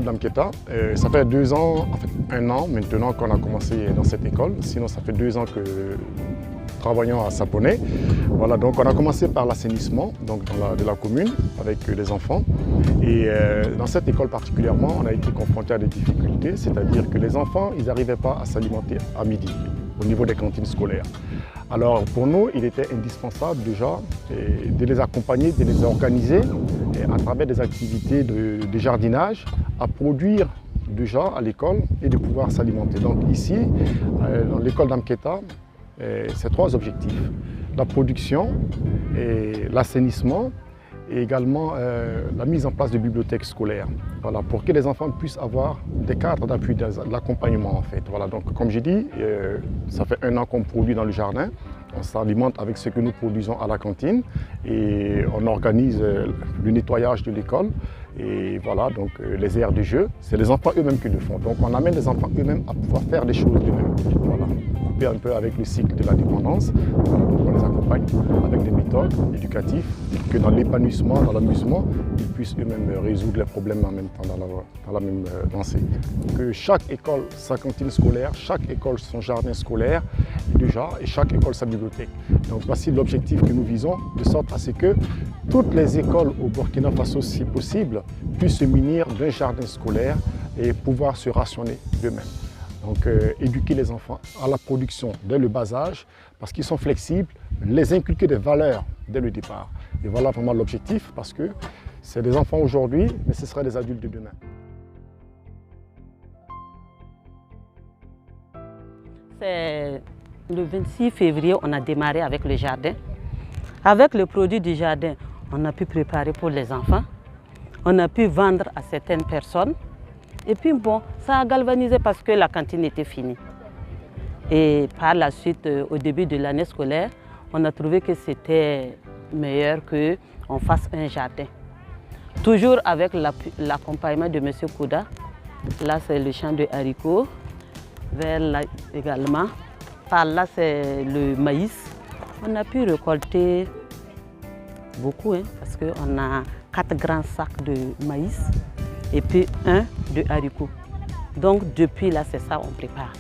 d'Amketa. Ça fait 2 ans, en fait 1 an maintenant qu'on a commencé dans cette école. Sinon, ça fait 2 ans que nous travaillons à Saponnet. Voilà, donc on a commencé par l'assainissement de la commune avec les enfants. Et dans cette école particulièrement, on a été confronté à des difficultés, c'est-à-dire que les enfants, ils n'arrivaient pas à s'alimenter à midi au niveau des cantines scolaires. Alors pour nous, il était indispensable déjà de les accompagner, de les organiser à travers des activités de jardinage, à produire déjà à l'école et de pouvoir s'alimenter. Donc ici, dans l'école d'Amketa, c'est 3 objectifs. La production, l'assainissement et également la mise en place de bibliothèques scolaires. Voilà, pour que les enfants puissent avoir des cadres d'appui, de l'accompagnement en fait. Voilà, donc comme j'ai dit, ça fait 1 an qu'on produit dans le jardin. On s'alimente avec ce que nous produisons à la cantine et on organise le nettoyage de l'école. Et voilà, donc les aires de jeu, c'est les enfants eux-mêmes qui le font. Donc on amène les enfants eux-mêmes à pouvoir faire des choses d'eux-mêmes. Voilà, couper un peu avec le cycle de la dépendance. Voilà, donc on les accompagne avec des méthodes éducatives pour que dans l'épanouissement, dans l'amusement, ils puissent eux-mêmes résoudre les problèmes en même temps dans la même lancée. Que chaque école sa cantine scolaire, chaque école son jardin scolaire déjà et chaque école sa bibliothèque. Donc voici l'objectif que nous visons, de sorte à ce que toutes les écoles au Burkina Faso, si possible, puissent se munir d'un jardin scolaire et pouvoir se rationner d'eux-mêmes. Donc éduquer les enfants à la production dès le bas âge, parce qu'ils sont flexibles, les inculquer des valeurs dès le départ. Et voilà vraiment l'objectif, parce que c'est des enfants aujourd'hui, mais ce seraient des adultes de demain. C'est le 26 février, on a démarré avec le jardin. Avec le produit du jardin, on a pu préparer pour les enfants. On a pu vendre à certaines personnes. Et puis bon, ça a galvanisé parce que la cantine était finie. Et par la suite, au début de l'année scolaire, on a trouvé que c'était meilleur qu'on fasse un jardin. Toujours avec l'accompagnement de M. Kouda. Là, c'est le champ de haricots. Vers là également. Par là, c'est le maïs. On a pu récolter beaucoup, parce qu'on a 4 grands sacs de maïs et puis 1 de haricots. Donc depuis là, c'est ça qu'on prépare.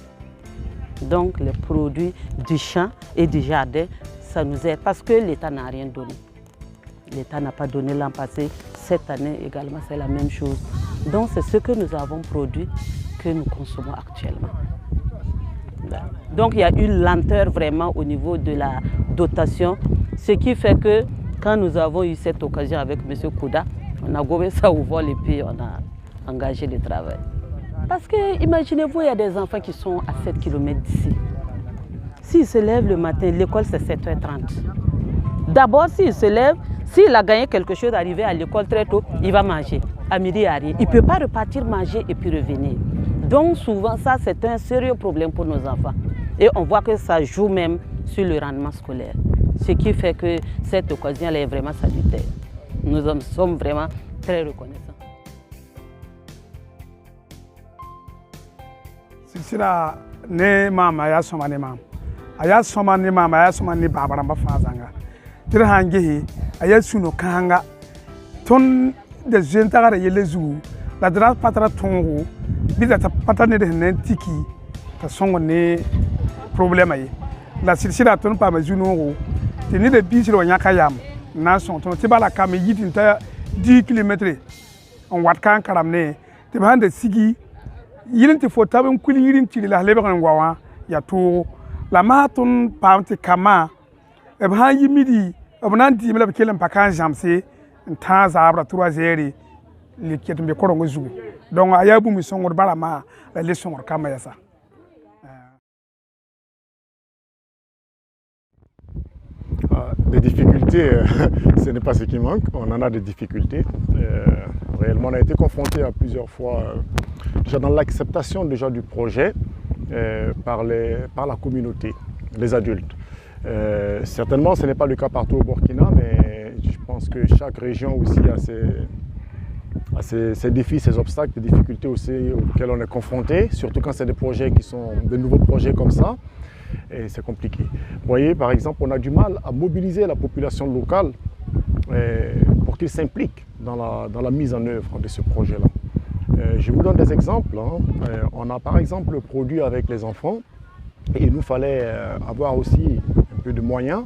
Donc les produits du champ et du jardin, ça nous aide parce que l'État n'a rien donné. L'État n'a pas donné l'an passé. Cette année également, c'est la même chose. Donc c'est ce que nous avons produit que nous consommons actuellement. Donc il y a une lenteur vraiment au niveau de la dotation, ce qui fait que quand nous avons eu cette occasion avec M. Kouda, on a gobé ça au vol et puis on a engagé le travail. Parce que imaginez-vous, il y a des enfants qui sont à 7 km d'ici. S'ils se lèvent le matin, l'école c'est 7h30. D'abord, s'il se lève, s'il a gagné quelque chose, arrivé à l'école très tôt, il va manger. À midi, il n'y a rien. Il ne peut pas repartir manger et puis revenir. Donc souvent, ça c'est un sérieux problème pour nos enfants. Et on voit que ça joue même sur le rendement scolaire. Ce qui fait que cette occasion est vraiment salutaire. Nous en sommes vraiment très reconnaissants. Sira ne mama ya soma ne mama. Aya soma ne mama ya soma ne baba ramba fazanga. Tira hangehi aya suno kanga. Ton de jenta ga yele zu. La dra patara tongo. Biza ta patane de nentiki. Ta songo ne problème ay. La sira ton pa majuno. Teni de bisiro nyaka yam. Na son ton te bala kam yiti ta 10 km. On wat kan karam ne. Te ba hande sigi yirin ti fota ben kuli yirin ti la lebe kan gwawa ya to la matun pamti kama e ba yimidi abnan di mele kelen pakan jamse ta zabra 3 li ketumbe korongo zugu donc ayabu mi songor barama la le songor kama yasa. Des difficultés, ce n'est pas ce qui manque, on en a des difficultés. Réellement, on a été confronté à plusieurs fois, déjà dans l'acceptation déjà du projet par la communauté, les adultes. Certainement, ce n'est pas le cas partout au Burkina, mais je pense que chaque région aussi a ses défis, ses obstacles, des difficultés aussi auxquelles on est confronté, surtout quand c'est des projets qui sont de nouveaux projets comme ça. Et c'est compliqué. Vous voyez, par exemple, on a du mal à mobiliser la population locale pour qu'ils s'impliquent dans la mise en œuvre de ce projet-là. Je vous donne des exemples. On a par exemple produit avec les enfants et il nous fallait avoir aussi un peu de moyens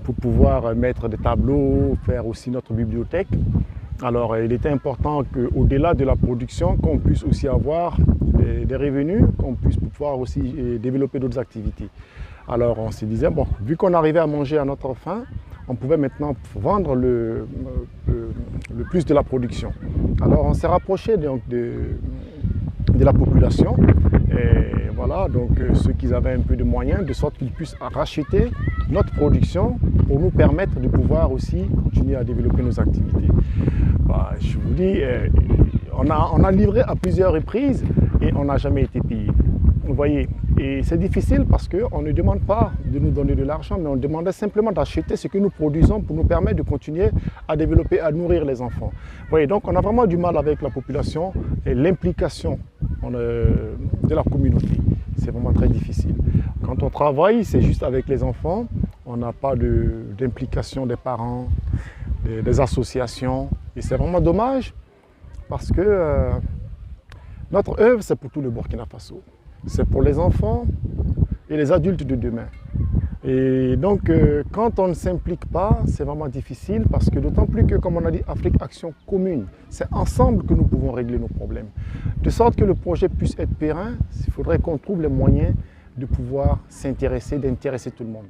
pour pouvoir mettre des tableaux, faire aussi notre bibliothèque. Alors il était important qu'au-delà de la production, qu'on puisse aussi avoir des revenus, qu'on puisse pouvoir aussi développer d'autres activités. Alors on se disait, bon, vu qu'on arrivait à manger à notre faim, on pouvait maintenant vendre le plus de la production. Alors on s'est rapproché donc de la population, et voilà, donc ceux qui avaient un peu de moyens, de sorte qu'ils puissent racheter notre production pour nous permettre de pouvoir aussi continuer à développer nos activités. Bah, je vous dis, on a livré à plusieurs reprises et on n'a jamais été payé. Vous voyez, et c'est difficile parce qu'on ne demande pas de nous donner de l'argent, mais on demandait simplement d'acheter ce que nous produisons pour nous permettre de continuer à développer, à nourrir les enfants. Vous voyez, donc on a vraiment du mal avec la population et l'implication de la communauté. C'est vraiment très difficile. Quand on travaille, c'est juste avec les enfants, on n'a pas d'implication des parents, des associations. Et c'est vraiment dommage parce que notre œuvre, c'est pour tout le Burkina Faso. C'est pour les enfants et les adultes de demain. Et donc, quand on ne s'implique pas, c'est vraiment difficile parce que d'autant plus que, comme on a dit, Afrique Action commune, c'est ensemble que nous pouvons régler nos problèmes. De sorte que le projet puisse être périn, il faudrait qu'on trouve les moyens de pouvoir s'intéresser, d'intéresser tout le monde.